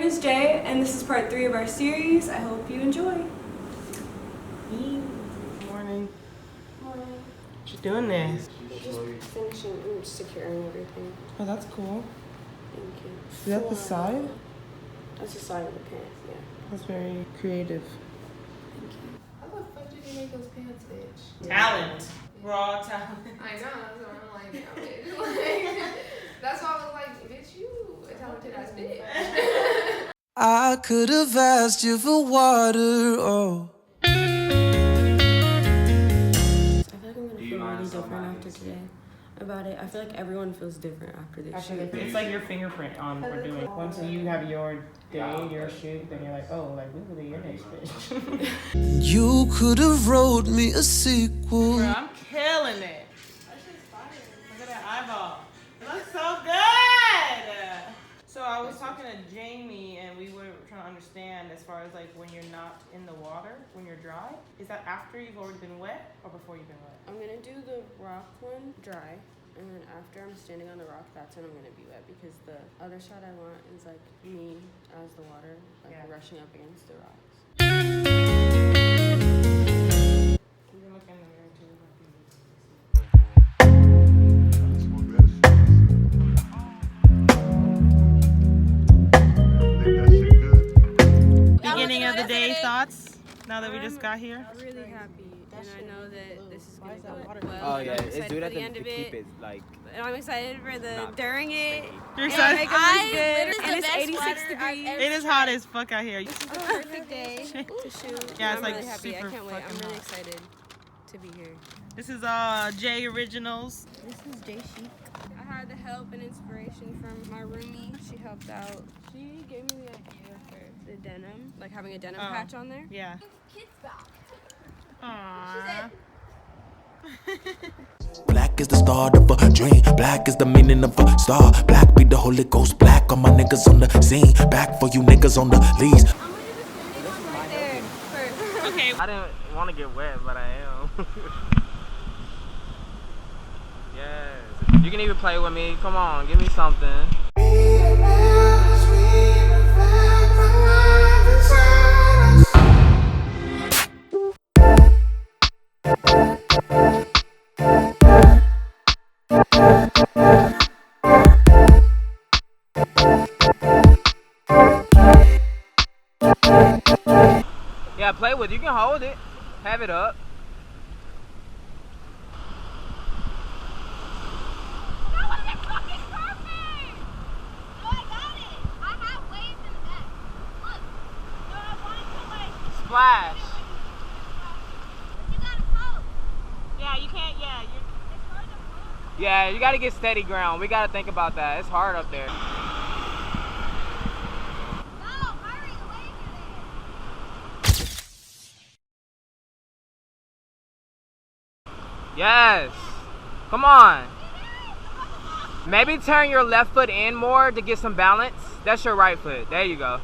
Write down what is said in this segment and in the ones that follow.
name is Jay, and this is part 3 of our series. I hope you enjoy. Good morning. Morning. What you doing there? Just finishing and securing everything. Oh, that's cool. Thank you. Is that the side? That's the side of the pants, yeah. That's very creative. Thank you. How the fuck did you make those pants, bitch? Talent. Raw talent. I know, that's what I'm like, yeah, bitch. Like, that's why I was like, bitch, you a talented ass bitch. I could have asked you for water, oh. I feel like I'm gonna feel really different after today. About it, I feel like everyone feels different after this shoot. It's like your fingerprint on what we're doing. Once you have your day, your shoot, then you're like, oh, like, we really your next bitch. You could have wrote me a sequel. Bro, I'm killing it. That shit's fire. Look at that eyeball. It looks so good. So I was talking to Jamie, and we were trying to understand as far as like when you're not in the water, when you're dry, is that after you've already been wet or before you've been wet? I'm gonna do the rock one dry, and then after I'm standing on the rock, that's when I'm gonna be wet, because the other shot I want is like me as the water, like rushing up against the rocks. You can look in the mirror too. Beginning of the day thoughts now that we just got here? I'm really happy, and I know that this is gonna go well. Oh yeah, I'm it's excited do for it the end of keep it. it like. And I'm excited for the during it. You're excited? And it's 86 degrees. It is hot as fuck out here. This is the perfect day to shoot. Yeah, And it's I'm like really happy. I super can't wait. I'm fucking really hot. excited to be here. This is J Originals. This is Jay Chic. I had the help and inspiration from my roomie. She helped out. She gave me the idea for the denim, like having a denim patch on there. Yeah. Kids back. Aww. Black is the start of a dream. Black is the meaning of a star. Black be the Holy Ghost. Black on my niggas on the scene. Back for you niggas on the leads. I'm gonna do the one right there first. Okay. I didn't want to get wet, but I am. Yes. You can even play with me. Come on, give me something. Yeah, play with it. You can hold it. Have it up. That wasn't fucking perfect! No, I got it. I have waves in the back. Look. No, I wanted to like... Splash. You gotta float. Yeah, you can't. Yeah, you. It's hard to float. Yeah, you gotta get steady ground. We gotta think about that. It's hard up there. No, hurry, the waves are there. Yes. Come on. Maybe turn your left foot in more to get some balance. That's your right foot. There you go.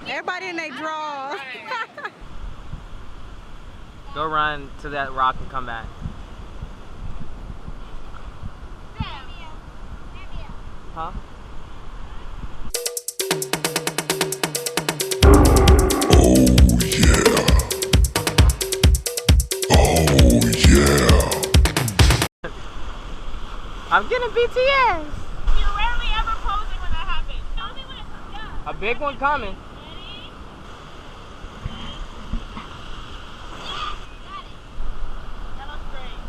Everybody in their draw. Go run to that rock and come back. Huh? I'm getting BTS. You're rarely ever posing when that happens. Tell me when it comes down. A big one coming. Ready? Got it. That looks great.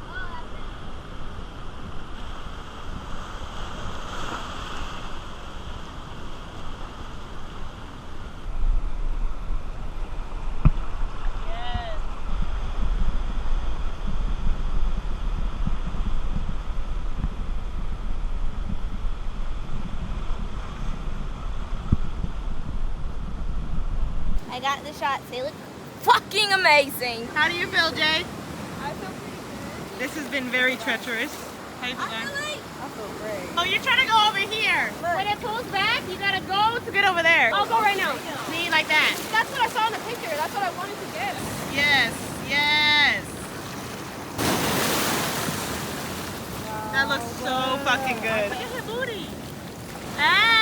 Oh, that's it. Yes. I got the shots. They look fucking amazing. How do you feel, Jay? I feel pretty good. This has been very treacherous. How you feeling? I feel great. Oh, you're trying to go over here. When it pulls back, you gotta go to... Get over there. I'll go right now. See, like that. That's what I saw in the picture. That's what I wanted to get. Yes, yes. Wow. That looks so fucking good. Look at her booty. Ah!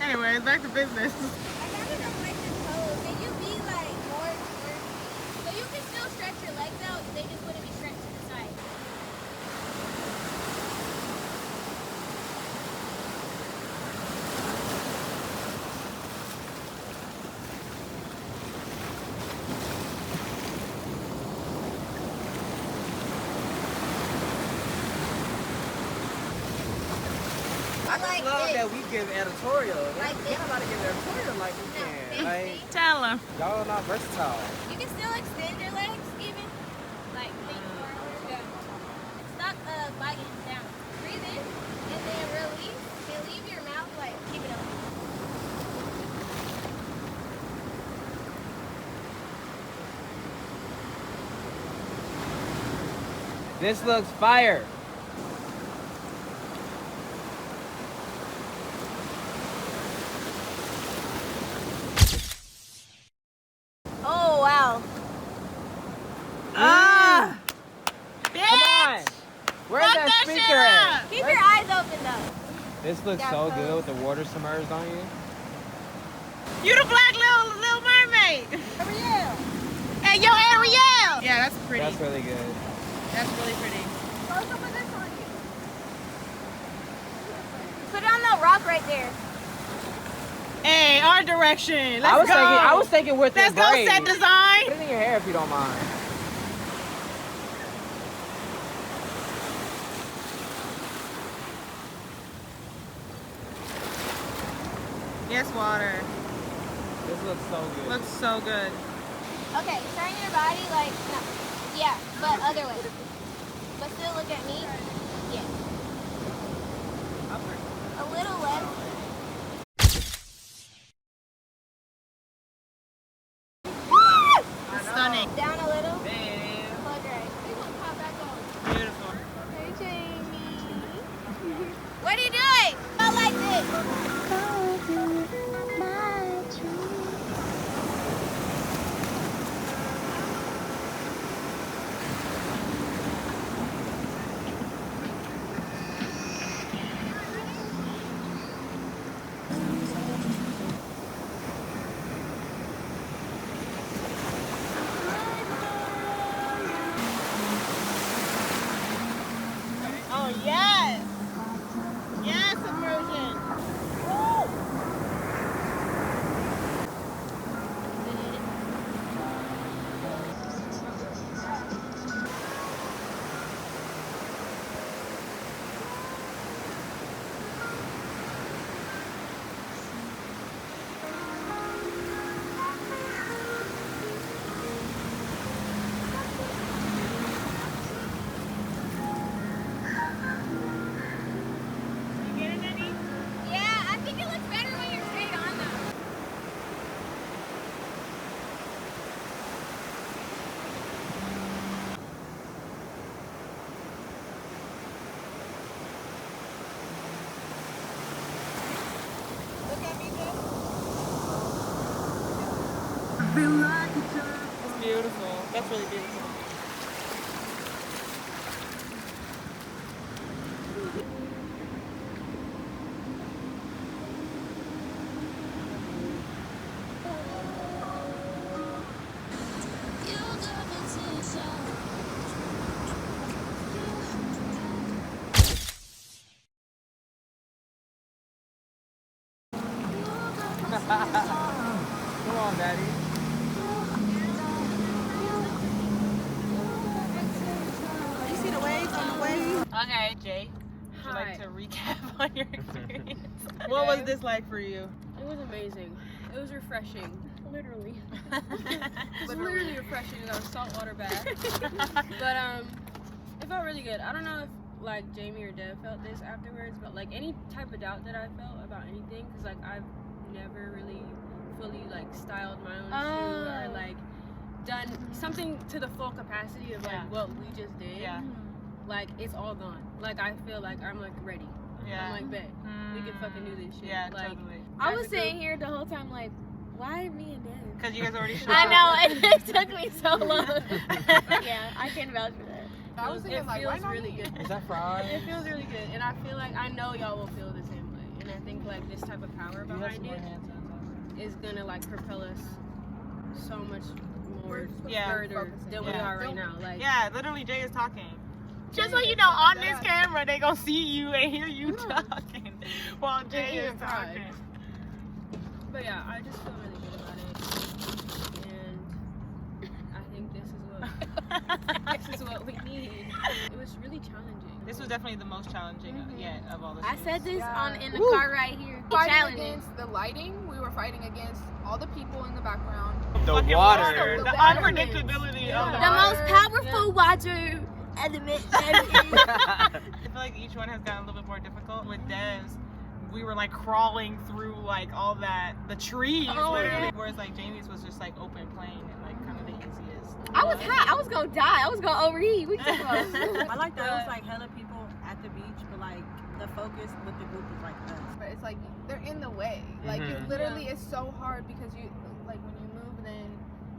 Anyways, back to business. I kind of don't like this pose. Can you be like more twerky? So you can still stretch your legs out, they just wouldn't be stretched to the side. I just love that we give editorial. Like We're not about to give editorial like we can. Like, Tell them. y'all are not versatile. You can still extend your legs even. Like lean forward. Yeah. Stop biting down. Breathe in and then release. And leave your mouth like keep it open. This looks fire. Oh wow. Ah! Come on. Where's Fuck that that speaker shit at? up. Keep your eyes open though. This looks Yeah, so pose. good with the water submerged on you. You the black little mermaid. Ariel. Hey, yo, Ariel. Yeah, that's pretty. That's really good. That's really pretty. Close up with this on you. Put it on that rock right there. Hey, our direction. Let's go. I was thinking with Let's your go braids. set design. Put it in your hair if you don't mind. Yes, water. This looks so good. Looks so good. Okay, turn your body like no. Yeah, but other way. But still look at me. Yeah. A little left. Stunning. Down a little. Damn. Plug right. We gonna pop back on. Beautiful. Hey Jamie. What are you doing? Not like this. Oh, yes. Yes, immersion. Woo. You getting any? Yeah, I think it looks better when you're straight on though. Look at me, Joe. It's beautiful. That's really beautiful. Come on, Daddy. You see the waves on the way? Okay, Jay. Would you Hi. like to recap on your experience? What was this like for you? It was amazing. It was refreshing. Literally. It was literally refreshing. It was a saltwater bath. But it felt really good. I don't know if like Jamie or Dev felt this afterwards, but like any type of doubt that I felt about anything, because like I've never really fully like styled my own shoe or like done something to the full capacity of like what we just did. Yeah. Like it's all gone. Like I feel like I'm like ready. Yeah. I'm like bet we can fucking do this shit. Yeah, like, totally. I was sitting here the whole time like, Why me and Dev? Because you guys already shot. I know, it took me so long. Yeah, I can vouch for that. I was thinking, It like, feels why not really me? good. Is that fries? It feels really good, and I feel like I know y'all will feel the same way. And I think like this type of power behind it is gonna like propel us so much more further than we are right now. Like Yeah, literally Jay is talking. Just so you know, on This camera, they gonna see you and hear you talking while Jay is talking. But yeah, I just feel really good about it, and I think this is what we need. It was really challenging. This was definitely the most challenging yet of all the I shoots. said this Yeah. in the car right here. Fighting Challenging. against the lighting, we were fighting against all the people in the background. The Fucking water. The The unpredictability of the The water. most powerful water element. I feel like each one has gotten a little bit more difficult. With Dev's, we were like crawling through like all that, the trees literally. Whereas like Jamie's was just like open plain and like kind of the easiest. I was hot. I was gonna die. I was gonna overheat. What you talking about? I like that it was like hella people at the beach, but like the focus with the group is like us. But it's like they're in the way. Like it Mhm. literally is so hard because you like when you move, then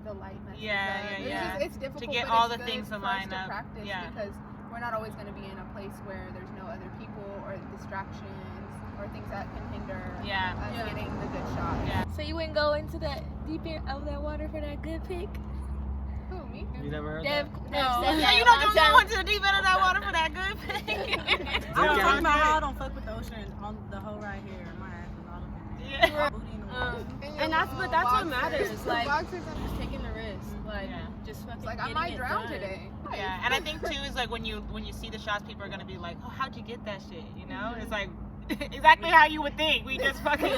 the light messes Yeah, up. yeah, It's yeah. just, it's difficult To get but all it's the good things to for us line to up. practice Yeah. because we're not always going to be in a place where there's no other people or distractions or things that can hinder Yeah. us getting the good shot. Yeah. So you wouldn't go into that deep end of that water for that good pick? Who, me? You never heard Dev, that? Dev said So that you're a not long gonna time. go into the deep end of that water for that good thing. I was Okay. talking about how I don't fuck with the ocean on the whole ride here. My ass is all over. Yeah. Booty in the water. And that's what matters. Like boxers just taking the risk. Like Yeah. just fucking. it's like I getting might it drown done. today. Yeah, and I think too is like when you see the shots, people are gonna be like, "Oh, how'd you get that shit?" You know, it's like exactly how you would think. We just fucking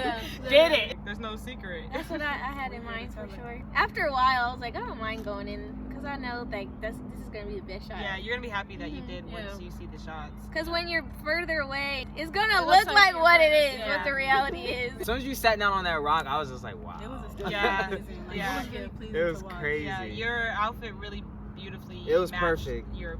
did it. There's no secret. That's what I had in mind for sure. After a while, I was like, I don't mind going in because I know like this is gonna be the best shot. Yeah, you're gonna be happy that you did Yeah. once you see the shots. Because when you're further away, it's gonna It looks look like like you're what it further- is, yeah. what the reality is. As soon as you sat down on that rock, I was just like, wow. It was a Yeah. pleasing. Like, Yeah. it was really pleasing It was to watch. crazy. Yeah, your outfit really beautifully. It was matched perfect. Your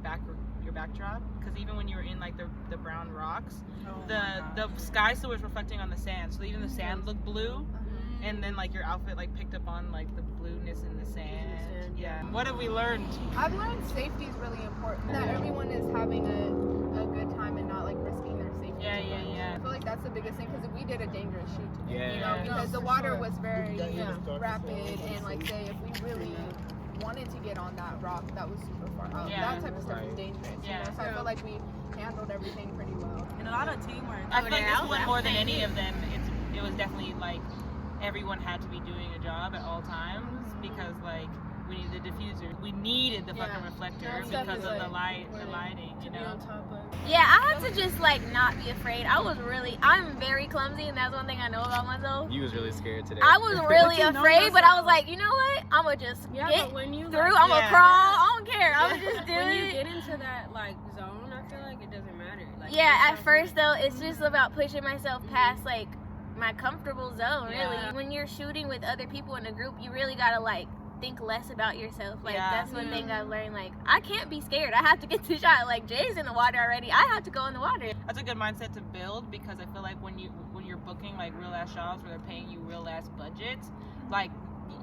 backdrop, because even when you were in like the brown rocks, Oh the my gosh. sky still was reflecting on the sand, so even the sand looked blue, and then like your outfit like picked up on like the blueness in the sand. Yeah. What have we learned? I've learned safety is really important. That everyone is having a good time and not like risking their safety. Yeah, too yeah, much. yeah. I feel like that's the biggest thing because we did a dangerous shoot. Yeah. You know, because the water was very Yeah. rapid and like say if we really wanted to get on that rock that was super far out, Yeah. that type of stuff is Right. dangerous. Yeah. You know? So I feel like we handled everything pretty well. And a lot of teamwork. I feel like this one more than any of them. It was definitely like everyone had to be doing a job at all times because like we needed the diffuser, we needed the fucking reflector That stuff because is, of the like, lighting, you To be know. on top of. Yeah, I had to just like not be afraid. I'm very clumsy, and that's one thing I know about myself. You was really scared today. I was really you know afraid, but I was yourself. like, you know what? I'm gonna just Yeah, get but when you through. like, I'm gonna Yeah. crawl. I don't care. I'm gonna just do when you it. get into that like zone, I feel like it doesn't matter. Like, Yeah, it's at not first though, it's just about pushing myself past like my comfortable zone. Really, Yeah. when you're shooting with other people in a group, you really gotta like think less about yourself. Like Yeah. that's one thing I've learned. Like I can't be scared. I have to get the shot. Like Jay's in the water already. I have to go in the water. That's a good mindset to build because I feel like when you're booking like real ass jobs where they're paying you real ass budgets, like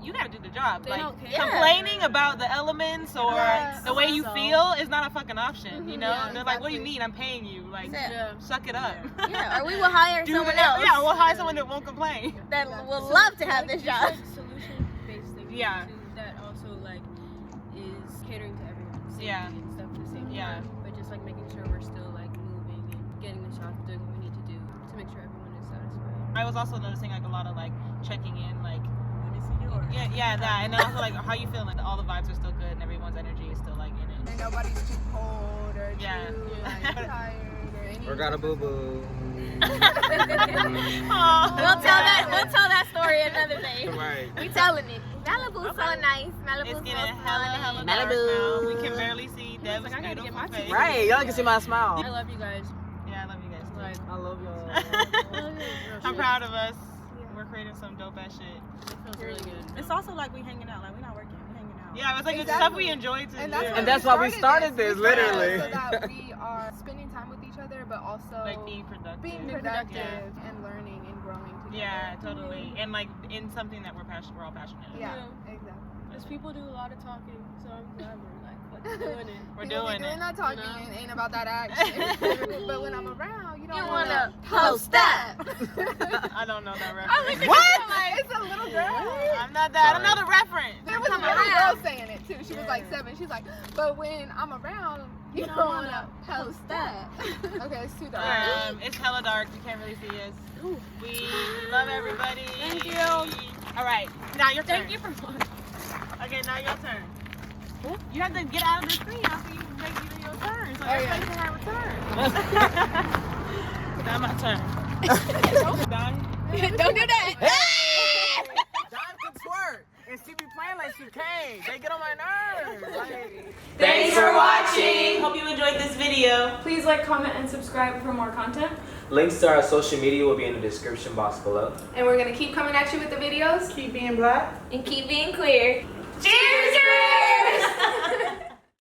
you gotta do the job. They like don't care. Yeah. complaining about the elements or Yeah. the way you So- feel is not a fucking option. You know, Yeah, they're like, "What do you exactly. mean? I'm paying you? Like, Yeah. suck it up." Yeah, or we will hire Do someone the- else Yeah, we'll hire someone that won't complain. that will love to have this It's job. like solution-based thinking Yeah. too, that also like is catering to everyone's safety Yeah. and stuff at the same Yeah. time. But just like making sure we're still like moving and getting the shots, doing what we need to do to make sure everyone is satisfied. I was also noticing like a lot of like checking in, like Let me see yours. yeah, that, and then also like how you feeling. All the vibes are still good and everyone's energy is still like in it. And nobody's too cold or Yeah. too like, tired or anything. Or got a boo boo. We'll tell that story another day. Right. We telling it. Malibu's so nice. Malibu's It's so getting fun. hella dark Malibu. now. We can barely see Dev's like, I gotta get beautiful my face. Right. Y'all can see my smile. I love you guys. Yeah, I love you guys. too. Like, I love y'all. I'm proud of us. We're creating some dope ass shit. it feels really good. It's also like we hanging out. Like we're not working. We hanging out. Yeah, it's like it's Exactly. stuff we enjoy to And do. that's, And that's why we started this, We started literally. so that we are spending time with each other, but also like being productive. being Being productive productive. and learning and growing Yeah, totally. And like in something that we're all passionate about. Yeah, exactly. Because people do a lot of talking, so I'm glad we're like doing it. We're People be doing it. that talking and ain't about that action. But when I'm around, you don't want to wanna post up. I don't know that reference. What? It's a little girl. I'm not that. I don't know the reference. There was a little girl saying it too. She was like 7. She's like, but when I'm around, you don't want to post up. Okay, it's too dark. It's hella dark. You can't really see us. We love everybody. Thank you. All right, now your turn. Thank you for watching. Okay, now your turn. You have to get out of the screen after you make your turn. So everybody can have a turn. Now my turn. Don't do that. Don can twerk. And she be playing like she can't. They get on my nerves. Like... Thanks for watching. Hope you enjoyed this video. Please like, comment, and subscribe for more content. Links to our social media will be in the description box below. And we're going to keep coming at you with the videos. Keep being black. And keep being queer. Cheers!